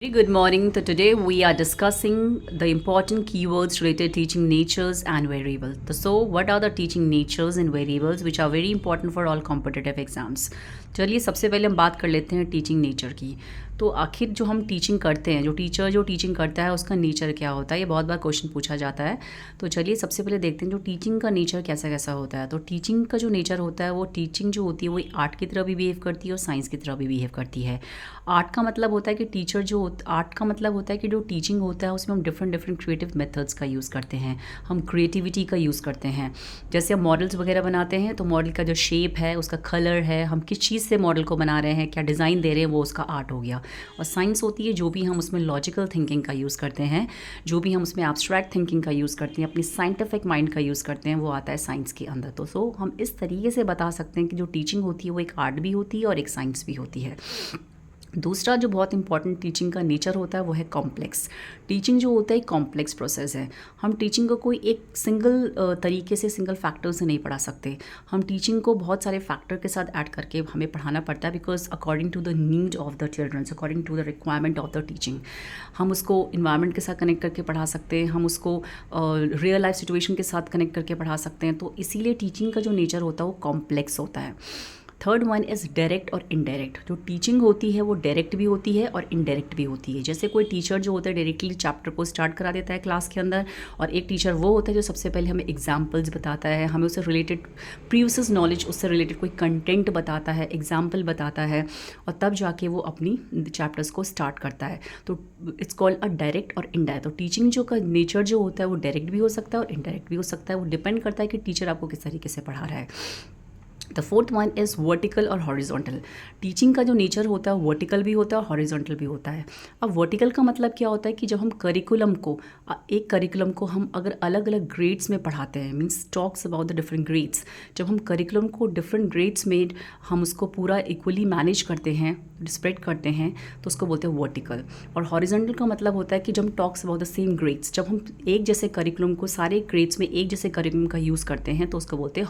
Very good morning. So today we are discussing the important keywords related to teaching natures and variables. So what are the teaching natures and variables which are very important for all competitive exams? चलिए सबसे पहले हम बात कर लेते हैं teaching nature की। तो आखिर जो हम टीचिंग करते हैं, जो टीचर जो टीचिंग करता है उसका नेचर क्या होता है, ये बहुत बार क्वेश्चन पूछा जाता है। तो चलिए सबसे पहले देखते हैं जो टीचिंग का नेचर कैसा कैसा होता है। तो टीचिंग का जो नेचर होता है वो टीचिंग जो होती है वो आर्ट की तरह भी बिहेव करती है और साइंस की तरह भी बिहेव करती है। आर्ट का मतलब होता है कि टीचर जो आर्ट का मतलब होता है कि जो टीचिंग होता है उसमें हम डिफरेंट डिफरेंट क्रिएटिव मेथड्स का यूज़ करते हैं, हम क्रिएटिविटी का यूज़ करते हैं। जैसे हम मॉडल्स वगैरह बनाते हैं तो मॉडल का जो शेप है, उसका कलर है, हम किस चीज़ से मॉडल को बना रहे हैं, क्या डिज़ाइन दे रहे हैं, वो उसका आर्ट हो गया। और साइंस होती है जो भी हम उसमें लॉजिकल थिंकिंग का यूज़ करते हैं, जो भी हम उसमें एब्स्ट्रैक्ट थिंकिंग का यूज़ करते हैं, अपनी साइंटिफिक माइंड का यूज़ करते हैं, वो आता है साइंस के अंदर। तो सो हम इस तरीके से बता सकते हैं कि जो टीचिंग होती है वो एक आर्ट भी होती है और एक साइंस भी होती है। दूसरा जो बहुत इंपॉर्टेंट टीचिंग का नेचर होता है वो है कॉम्प्लेक्स। टीचिंग जो होता है एक कॉम्प्लेक्स प्रोसेस है। हम टीचिंग को कोई एक सिंगल तरीके से, सिंगल फैक्टर से नहीं पढ़ा सकते। हम टीचिंग को बहुत सारे फैक्टर के साथ ऐड करके हमें पढ़ाना पड़ता है, because according to the need of the childrens, according to the requirement of the teaching. हम उसको इन्वायरमेंट के साथ कनेक्ट करके पढ़ा सकते हैं, हम उसको रियल लाइफ सिचुएशन के साथ कनेक्ट करके पढ़ा सकते हैं। तो इसीलिए टीचिंग का जो नेचर होता है वो कॉम्प्लेक्स होता है। थर्ड वन इज़ डायरेक्ट और इनडायरेक्ट। जो टीचिंग होती है वो डायरेक्ट भी होती है और इनडायरेक्ट भी होती है। जैसे कोई टीचर जो होता है डायरेक्टली चैप्टर को स्टार्ट करा देता है क्लास के अंदर, और एक टीचर वो होता है जो सबसे पहले हमें एग्जाम्पल्स बताता है, हमें उससे रिलेटेड प्रीवियस नॉलेज, उससे रिलेटेड कोई कंटेंट बताता है, एग्जाम्पल बताता है, और तब जाके वो अपनी चैप्टर्स को स्टार्ट करता है। तो इट्स कॉल्ड अ डायरेक्ट और इनडायरेक्ट। तो टीचिंग जो का नेचर जो होता है वो डायरेक्ट भी हो सकता है और इनडायरेक्ट भी हो सकता है। वो डिपेंड करता है कि टीचर आपको किस तरीके से पढ़ा रहा है। The fourth one is vertical और हॉरिजॉन्टल। टीचिंग का जो नेचर होता है वर्टिकल भी होता है और हॉरिजॉन्टल भी होता है। अब वर्टिकल का मतलब क्या होता है कि जब हम करिकुलम को, एक करिकुलम को हम अगर अलग अलग ग्रेड्स में पढ़ाते हैं, means talks about the different grades, जब हम करिकुलम को डिफरेंट ग्रेड्स में हम उसको पूरा इक्वली मैनेज करते हैं, स्प्रेड करते हैं, तो उसको बोलते हैं वर्टिकल। और हॉरिजॉन्टल का मतलब होता है कि जब हम talks about the same grades, जब हम एक जैसे करिकुलम को सारे ग्रेड्स में एक जैसे करिकुलम का यूज़ करते हैं, तो उसको बोलते हैं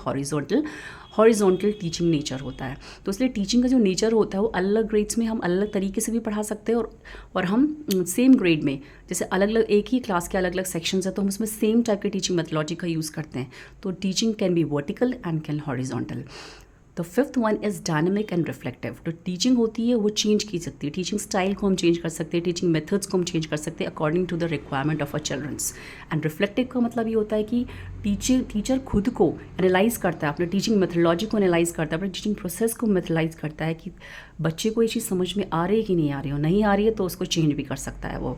हॉरिजॉन्टल टीचिंग नेचर होता है। तो इसलिए टीचिंग का जो नेचर होता है वो अलग ग्रेड्स में हम अलग तरीके से भी पढ़ा सकते हैं, और हम सेम ग्रेड में, जैसे अलग अलग एक ही क्लास के अलग अलग सेक्शंस है, तो हम उसमें सेम टाइप के टीचिंग मेथोलॉजी का यूज़ करते हैं। तो teaching can be vertical and can horizontal. The fifth one is dynamic and reflective. जो टीचिंग होती है वो चेंज की सकती है। टीचिंग स्टाइल को हम चेंज कर सकते हैं, टीचिंग मेथड्स को हम चेंज कर सकते हैं according to the requirement of a childrens. And reflective का मतलब ये होता है कि टीचर खुद को एनालाइज करता है, अपने टीचिंग मेथोलॉजी को एनालाइज करता है, अपने टीचिंग प्रोसेस को मेथोलाइज करता है कि बच्चे को ये चीज़ समझ में आ रही है कि नहीं आ रही हो, नहीं आ रही है तो उसको चेंज भी कर सकता है वो।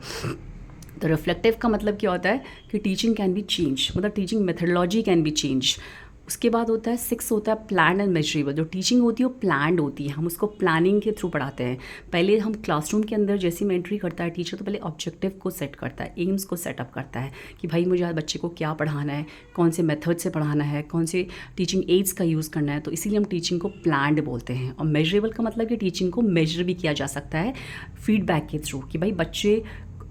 तो रिफ्लेक्टिव का मतलब क्या होता है कि टीचिंग कैन बी चेंज, मतलब teaching methodology can be change. उसके बाद होता है सिक्स, होता है प्लान एंड मेजरेबल। जो टीचिंग होती है वो प्लान्ड होती है, हम उसको प्लानिंग के थ्रू पढ़ाते हैं। पहले हम क्लासरूम के अंदर जैसी में एंट्री करता है टीचर, तो पहले ऑब्जेक्टिव को सेट करता है, एम्स को सेटअप करता है कि भाई मुझे आज बच्चे को क्या पढ़ाना है, कौन से मेथड से पढ़ाना है, कौन से टीचिंग एड्स का यूज़ करना है। तो इसीलिए हम टीचिंग को प्लान्ड बोलते हैं। और मेजरेबल का मतलब कि टीचिंग को मेजर भी किया जा सकता है फीडबैक के थ्रू, कि भाई बच्चे,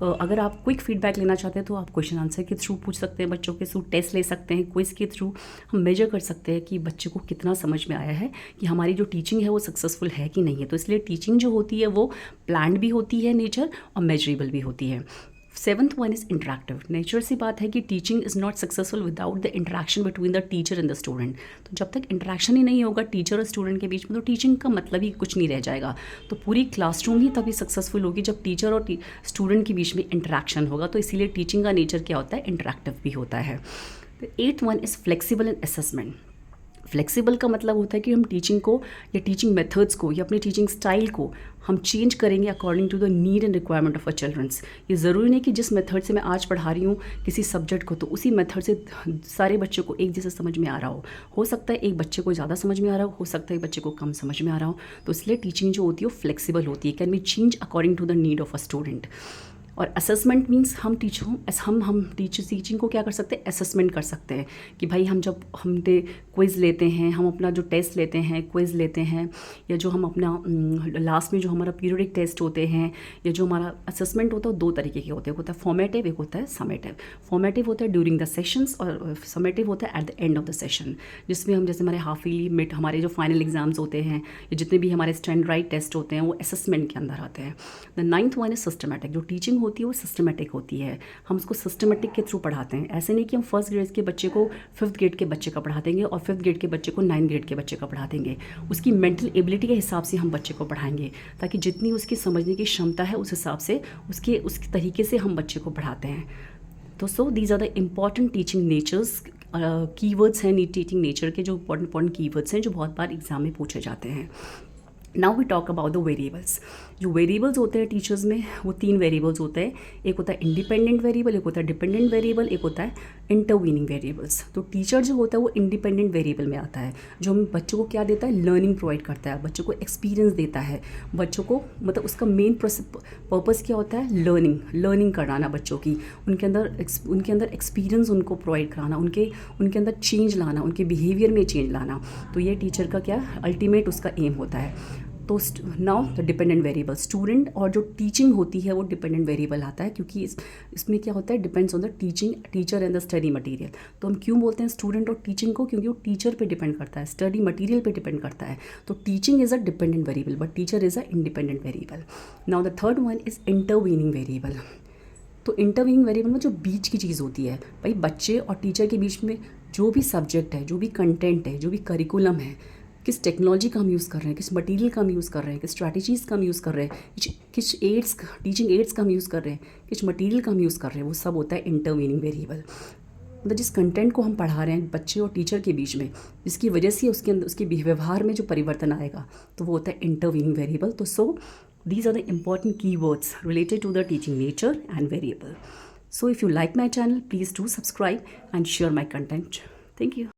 अगर आप क्विक फीडबैक लेना चाहते हैं तो आप क्वेश्चन आंसर के थ्रू पूछ सकते हैं, बच्चों के थ्रू टेस्ट ले सकते हैं, क्विज के थ्रू हम मेजर कर सकते हैं कि बच्चे को कितना समझ में आया है, कि हमारी जो टीचिंग है वो सक्सेसफुल है कि नहीं है। तो इसलिए टीचिंग जो होती है वो प्लान्ड भी होती है नेचर और मेजरेबल भी होती है। Seventh one is interactive. Nature सी बात है कि teaching is not successful without the interaction between the teacher and the student. तो जब तक इंटरेक्शन ही नहीं होगा टीचर और स्टूडेंट के बीच में, तो टीचिंग का मतलब ही कुछ नहीं रह जाएगा। तो पूरी क्लासरूम ही तभी सक्सेसफुल होगी जब टीचर और स्टूडेंट के बीच में इंटरेक्शन होगा। तो इसीलिए टीचिंग का नेचर क्या होता है, इंटरेक्टिव भी होता है। The eighth one is flexible and assessment. Flexible का मतलब होता है कि हम टीचिंग को या टीचिंग मेथड्स को या अपने टीचिंग स्टाइल को हम चेंज करेंगे according to the need and requirement of a childrens. ये ज़रूरी नहीं कि जिस मेथड से मैं आज पढ़ा रही हूँ किसी सब्जेक्ट को, तो उसी मेथड से सारे बच्चों को एक जैसे समझ में आ रहा हो सकता है एक बच्चे को ज़्यादा समझ में आ रहा हो सकता है एक बच्चे को कम समझ में आ रहा हो। तो इसलिए टीचिंग जो होती है वो फ्लेक्सिबल होती है, can be change according to the need of a student. और असेसमेंट मीन्स हम टीचिंग को क्या कर सकते हैं, असेसमेंट कर सकते हैं कि भाई जब हम क्विज़ लेते हैं, हम अपना जो टेस्ट लेते हैं, क्विज़ लेते हैं, या जो हम अपना लास्ट में जो हमारा पीरियडिक टेस्ट होते हैं, या जो हमारा असेसमेंट होता है, वो 2 तरीके के होते हैं। एक होता है फॉर्मेटिव, एक होता है समेटिव। फॉर्मेटिव होता है ड्यूरिंग द सेशंस और समेटिव होता है at the end of the session, जिसमें हम जैसे हमारे हाफ ईयरली, मिड, हमारे जो फाइनल एग्जाम्स होते हैं, या जितने भी हमारे स्टैंडर्डाइज्ड टेस्ट होते हैं, वो असेसमेंट के अंदर आते हैं। The 9th one is systematic. जो टीचिंग होती है वो सिस्टमेटिक होती है, हम उसको सिस्टमेटिक के थ्रू पढ़ाते हैं। ऐसे नहीं कि हम 1st ग्रेड के बच्चे को 5th ग्रेड के बच्चे का पढ़ा देंगे और 5th ग्रेड के बच्चे को 9th ग्रेड के बच्चे का पढ़ा देंगे। उसकी मेंटल एबिलिटी के हिसाब से हम बच्चे को पढ़ाएंगे, ताकि जितनी उसकी समझने की क्षमता है उस हिसाब से उसके तरीके से हम बच्चे को पढ़ाते हैं। तो so these are the important teaching natures, keywords हैं टीचिंग नेचर के, जो इंपॉर्टेंट कीवर्ड्स हैं जो बहुत बार एग्जाम में पूछे जाते हैं। Now we talk about the variables. जो वेरिएबल्स होते हैं टीचर्स में, वो 3 वेरिएबल्स होते हैं। एक होता है इंडिपेंडेंट वेरिएबल, एक होता है डिपेंडेंट वेरिएबल, एक होता है इंटरवीनिंग वेरिएबल्स। तो टीचर जो होता है वो इंडिपेंडेंट वेरिएबल में आता है, जो हम बच्चों को क्या देता है, लर्निंग प्रोवाइड करता है, बच्चों को एक्सपीरियंस देता है, बच्चों को मतलब उसका मेन पर्पज़ क्या होता है, लर्निंग कराना बच्चों की, उनके अंदर एक्सपीरियंस उनको प्रोवाइड कराना, उनके अंदर चेंज लाना, उनके बिहेवियर में चेंज लाना। तो ये टीचर का क्या अल्टीमेट उसका एम होता है। तो now the dependent variable, student और जो टीचिंग होती है वो डिपेंडेंट वेरिएबल आता है, क्योंकि इसमें क्या होता है, depends on the teacher and the study material. तो हम क्यों बोलते हैं स्टूडेंट और टीचिंग को, क्योंकि वो टीचर पे डिपेंड करता है, स्टडी मटेरियल पे डिपेंड करता है। तो teaching is a dependent variable but teacher is a independent variable. Now the 3rd one is intervening variable. तो इंटरवीनिंग वेरिएबल में जो बीच की चीज़ होती है, भाई बच्चे और टीचर के बीच में जो भी सब्जेक्ट है, जो भी कंटेंट है, जो भी करिकुलम है, किस टेक्नोलॉजी का हम यूज़ कर रहे हैं, किस मटेरियल का हम यूज़ कर रहे हैं, किस स्ट्रैटेजीज़ का हम यूज़ कर रहे हैं, किस टीचिंग एड्स का हम यूज़ कर रहे हैं, किस मटेरियल का हम यूज़ कर रहे हैं, वो सब होता है इंटरवीनिंग वेरिएबल। मतलब जिस कंटेंट को हम पढ़ा रहे हैं बच्चे और टीचर के बीच में, जिसकी वजह से उसके अंदर उसके व्यवहार में जो परिवर्तन आएगा, तो वो होता है इंटरवीनिंग वेरिएबल। तो सो these are the important keywords related to the teaching nature and variable. So if you like my channel, please do subscribe and share my content. Thank you.